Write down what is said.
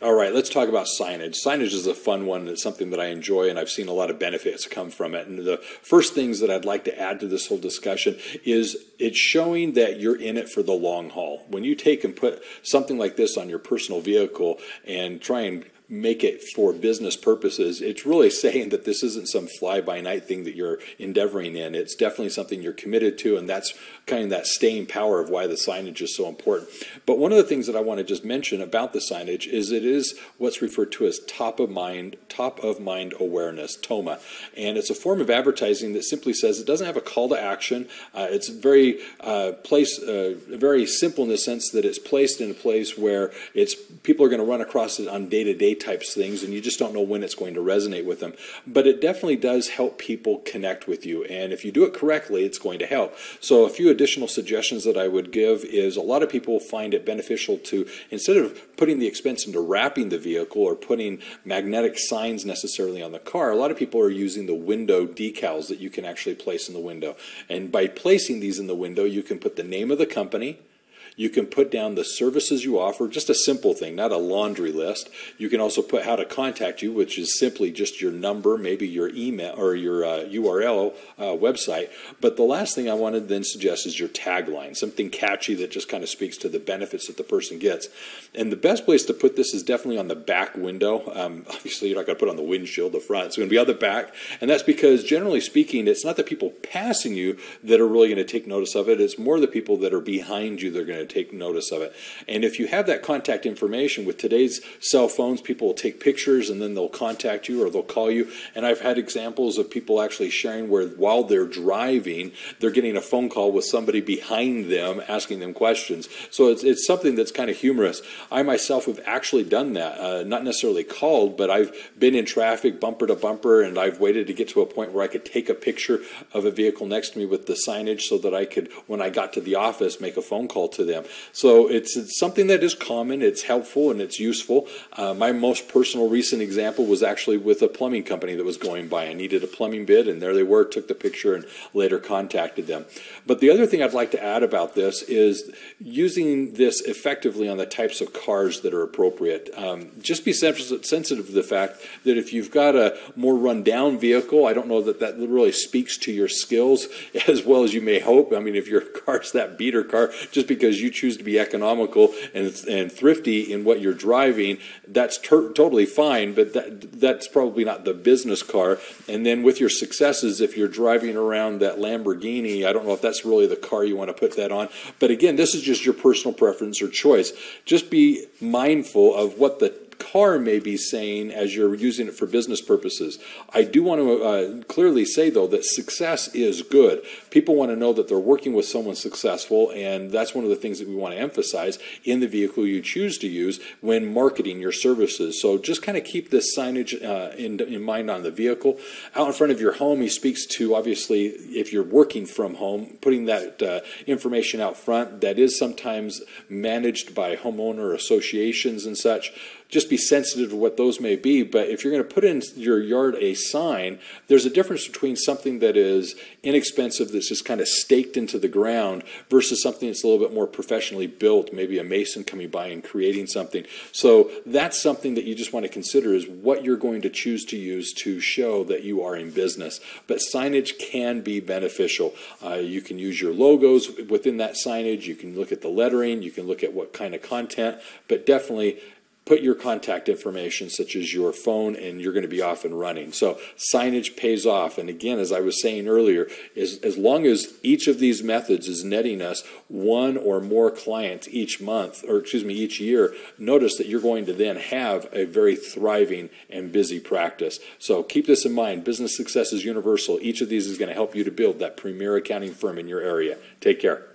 All right, let's talk about signage. Signage is a fun one. It's something that I enjoy, and I've seen a lot of benefits come from it. And the first things that I'd like to add to this whole discussion is it's showing that you're in it for the long haul. When you take and put something like this on your personal vehicle and try and make it for business purposes, it's really saying that this isn't some fly-by-night thing that you're endeavoring in. It's definitely something you're committed to, and that's kind of that staying power of why the signage is so important. But one of the things that I want to just mention about the signage is it is what's referred to as top of mind awareness, TOMA. And it's a form of advertising that simply says it doesn't have a call to action. It's very very simple in the sense that it's placed in a place where people are going to run across it on day-to-day types things, and you just don't know when it's going to resonate with them. But it definitely does help people connect with you, and if you do it correctly, it's going to help. So a few additional suggestions that I would give is a lot of people find it beneficial to, instead of putting the expense into wrapping the vehicle or putting magnetic signs necessarily on the car, a lot of people are using the window decals that you can actually place in the window. And by placing these in the window, you can put the name of the company. You can put down the services you offer, just a simple thing, not a laundry list. You can also put how to contact you, which is simply just your number, maybe your email or your URL website. But the last thing I want to then suggest is your tagline, something catchy that just kind of speaks to the benefits that the person gets. And the best place to put this is definitely on the back window. Obviously, you're not going to put it on the windshield, the front. It's going to be on the back. And that's because, generally speaking, it's not the people passing you that are really going to take notice of it. It's more the people that are behind you that are going to take notice of it. And if you have that contact information, with today's cell phones, people will take pictures and then they'll contact you or they'll call you. And I've had examples of people actually sharing where while they're driving, they're getting a phone call with somebody behind them asking them questions. So it's something that's kind of humorous. I myself have actually done that, not necessarily called, but I've been in traffic bumper to bumper, and I've waited to get to a point where I could take a picture of a vehicle next to me with the signage so that I could, when I got to the office, make a phone call to them. So it's something that is common, it's helpful, and it's useful. My most personal recent example was actually with a plumbing company that was going by. I needed a plumbing bid, and there they were, took the picture, and later contacted them. But the other thing I'd like to add about this is using this effectively on the types of cars that are appropriate. Just be sensitive to the fact that if you've got a more run-down vehicle, I don't know that that really speaks to your skills as well as you may hope. I mean, if your car's that beater car, just because you choose to be economical and thrifty in what you're driving, that's totally fine, but that's probably not the business car. And then with your successes, if you're driving around that Lamborghini, I don't know if that's really the car you want to put that on. But again, this is just your personal preference or choice. Just be mindful of what the car may be saying as you're using it for business purposes. I do want to clearly say, though, that success is good. People want to know that they're working with someone successful, and that's one of the things that we want to emphasize in the vehicle you choose to use when marketing your services. So just kind of keep this signage in mind on the vehicle. Out in front of your home, he speaks to, obviously, if you're working from home, putting that information out front. That is sometimes managed by homeowner associations and such. Just be sensitive to what those may be. But if you're going to put in your yard a sign, there's a difference between something that is inexpensive, that's just kind of staked into the ground, versus something that's a little bit more professionally built, maybe a mason coming by and creating something. So that's something that you just want to consider, is what you're going to choose to use to show that you are in business. But signage can be beneficial. You can use your logos within that signage. You can look at the lettering. You can look at what kind of content. But definitely put your contact information, such as your phone, and you're going to be off and running. So signage pays off. And again, as I was saying earlier, as long as each of these methods is netting us one or more clients each month, or excuse me, each year, notice that you're going to then have a very thriving and busy practice. So keep this in mind. Business success is universal. Each of these is going to help you to build that premier accounting firm in your area. Take care.